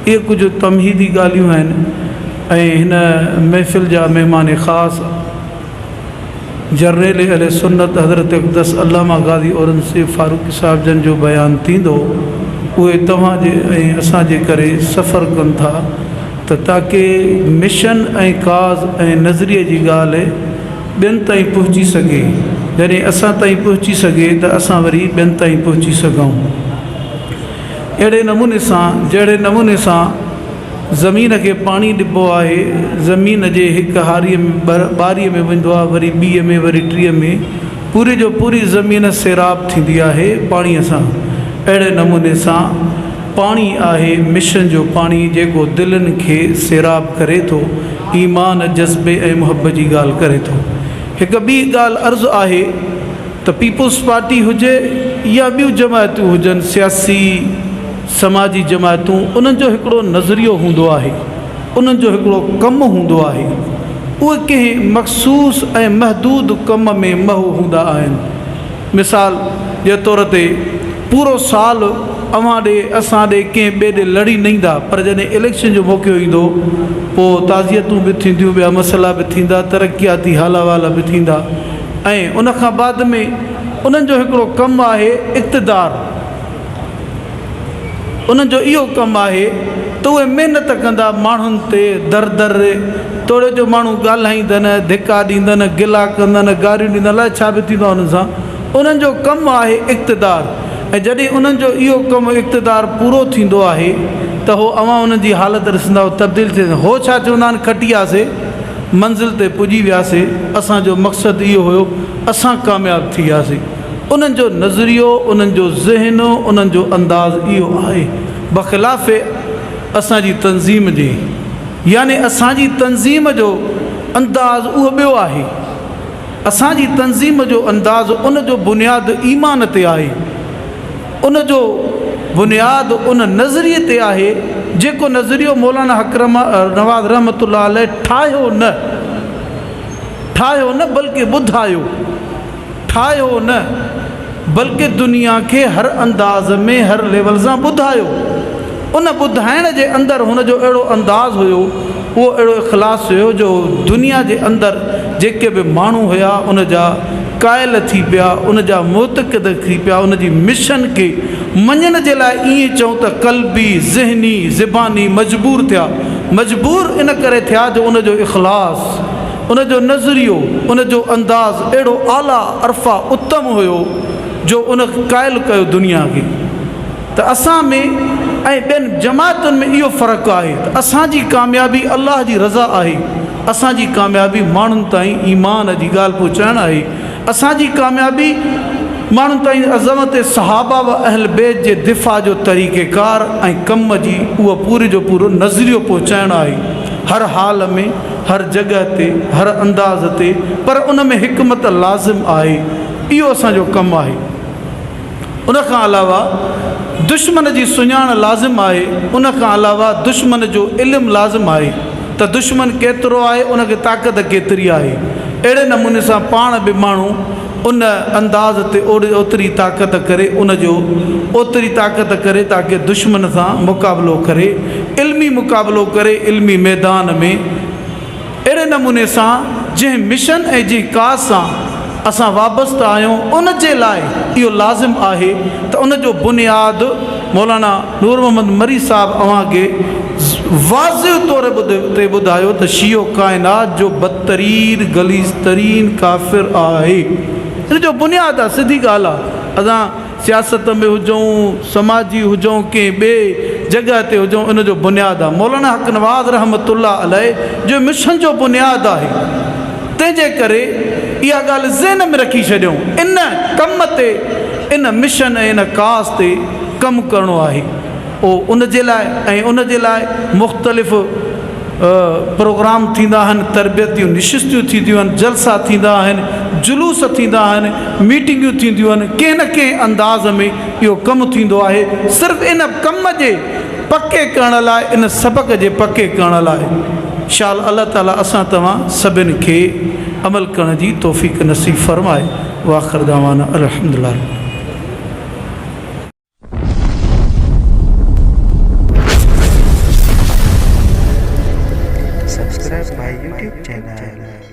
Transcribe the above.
ये कुछ तमहीदी ॻाल्हियूं आहिनि। ऐं हिन महफ़िल जा महिमान ख़ासि जर्नल अहले सुन्नत हज़रत अक़दस अल्लामा गाज़ी औरंगज़ेब फ़ारूक़ी साहिब जन जो बयानु थींदो, उहे तव्हांजे ऐं असांजे करे सफ़र कनि था त ताकी मिशन ऐं काज़ ऐं नज़रिए जी ॻाल्हि ॿियनि ताईं पहुची सघे। जॾहिं असां ताईं पहुची सघे त असां वरी ॿियनि ताईं पहुची सघूं। अहिड़े नमूने सां जहिड़े नमूने सां ज़मीन खे पाणी ॾिबो आहे, ज़मीन जे हिकु हारीअ में ॿारीअ में वेंदो आहे, वरी ॿीअ में, वरी टीह में, पूरी जो पूरी ज़मीन सैराब थींदी आहे पाणीअ सां। अहिड़े नमूने सां पाणी आहे मिशन जो पाणी जेको दिलनि खे सैराब करे थो, ईमान, जज़्बे ऐं मुहबत जी ॻाल्हि करे थो। हिकु ॿी ॻाल्हि अर्ज़ु आहे त पीपुल्स पार्टी हुजे या ॿियूं जमायतूं हुजनि, सियासी समाजी जमायतूं, उन्हनि जो हिकिड़ो नज़रियो हूंदो आहे, उन्हनि जो हिकिड़ो कमु हूंदो आहे। उहे कंहिं मख़सूस ऐं महदूद कम में महू हूंदा आहिनि। मिसाल जे तौर ते पूरो साल अवां ॾे असां ॾे कंहिं ॿिए ॾे लड़ी न ईंदा, पर जॾहिं इलेक्शन जो मौक़ो ईंदो पोइ ताज़ियतूं बि थींदियूं, ॿिया मसइला बि थींदा, तरक़ियाती हाला वाला बि थींदा। ऐं उन खां बाद में उन्हनि जो हिकिड़ो कमु आहे इक़्तिदार। उन्हनि जो इहो कमु आहे त उहे महिनत कंदा माण्हुनि ते, दर दर तोड़े जो माण्हू ॻाल्हाईंदनि, धिका ॾींदनि, गिला कंदनि, गारियूं ॾींदनि, अलाए छा बि थींदो आहे उन्हनि सां। उन्हनि जो कमु आहे इक़्तिदार। ऐं जॾहिं उन्हनि जो इहो कमु इक़्तिदार पूरो थींदो आहे त हो अवां उन्हनि जी हालत ॾिसंदा, तब्दील थी वेंदा। हो छा चवंदा आहिनि, खटियासीं, मंज़िल ते पुॼी वियासीं, असांजो मक़सदु इहो हुयो, असां कामयाबु थी वियासीं। उन्हनि जो नज़रियो, उन्हनि जो ज़हन, उन्हनि जो अंदाज़ इहो आहे, बख़िलाफ़ असांजी तंज़ीम जे। यानी असांजी तंज़ीम जो अंदाज़ उहो ॿियो आहे। असांजी तंज़ीम जो अंदाज़ उन जो बुनियादु ईमान ते आहे, उन जो बुनियादु उन नज़रिए ते आहे जेको नज़रियो मौलाना हकरम नवाज़ रहमतुल्लाह अलैह ठाहियो न बल्कि ॿुधायो, ठाहियो न बल्कि दुनिया खे हर अंदाज़ में, हर लेवल सां ॿुधायो। उन ॿुधाइण जे अंदरि हुन जो अहिड़ो अंदाज़ हुयो, उहो अहिड़ो इख़लास हुयो जो दुनिया जे अंदरि जेके बि माण्हू हुया उन जा क़ाइल थी पिया, उन जा मुतक़िद थी पिया, उन जी मिशन खे मञण जे लाइ ईअं चऊं त क़ल्बी, ज़हनी, ज़बानी मजबूर थिया। मजबूर इन करे थिया जो उन जो इख़लास, उन जो नज़रियो, उन जो अंदाज़ अहिड़ो आला अरफ़ा उत्तम हुयो जो उन क़ाइल कयो दुनिया खे। त असां में ऐं ॿियनि जमातुनि में इहो फ़र्क़ु आहे त असांजी कामयाबी अलाह जी रज़ा आहे, असांजी कामयाबी माण्हुनि ताईं ईमान जी ॻाल्हि पहुचाइणु आहे, असांजी कामयाबी माण्हुनि ताईं अज़मत सहाबा व अहल बैत जे दिफ़ा जो तरीक़ेकार ऐं कम जी उहो पूरे जो पूरो नज़रियो पहुचाइणु आहे, हर हाल में, हर जॻह ते, हर अंदाज़ ते, पर उन में हिकमत लाज़िम आहे। इहो असांजो कमु आहे। उन खां अलावा दुश्मन जी सुञाण लाज़िम आहे, उन खां अलावा दुश्मन जो इल्मु लाज़िम आहे त दुश्मन केतिरो आहे, उनखे ताक़त केतिरी आहे। अहिड़े नमूने सां पाण बि माण्हू उन अंदाज़ ते ओतिरी ताक़त करे, उन जो ओतिरी ताक़त करे ताकी दुश्मन सां मुक़ाबिलो करे, इल्मी मुक़ाबिलो करे इल्मी मैदान में। अहिड़े नमूने सां जंहिं मिशन ऐं जंहिं काज़ सां असां वाबस्ता आहियूं, उन जे लाइ इहो लाज़िम आहे त उन जो बुनियादु मौलाना नूर मोहम्मद मरी साहब अव्हांखे वाज़िह तौर ते ॿुधायो त शियो काइनात जो बदतरीन गलीज़ तरीन काफ़िर आहे। इन जो बुनियादु आहे, सिधी ॻाल्हि आहे। असां सियासत में हुजूं, समाजी हुजूं, कंहिं ॿिए जॻह ते हुजूं, इन जो बुनियादु आहे। मौलाना हक नवाज़ रहमतुल्लाह अलैह जो मिशन जो बुनियादु आहे। तंहिंजे करे इहा ॻाल्हि ज़हन में रखी छॾियूं, इन कम ते, इन मिशन ऐं इन काज़ ते कमु करिणो आहे। उन जे लाइ ऐं उन जे लाइ मुख़्तलिफ़ प्रोग्राम थींदा आहिनि, तरबियतियूं निशिस्तियूं थींदियूं आहिनि, जलसा थींदा आहिनि, जुलूस थींदा आहिनि, मीटिंगियूं थींदियूं आहिनि। कंहिं न कंहिं अंदाज़ में इहो कमु थींदो आहे, सिर्फ़ु इन कम जे पके करण लाइ, इन सबक़ जे पके करण लाइ। इंशाअल्लाह अल्लाह ताला असां तव्हां सभिनि खे अमल करण जी तौफ़ीक़ नसीब फ़रमाए। वाख़िर दावाना अल्हम्दुलिल्लाह। Subscribe my YouTube channel.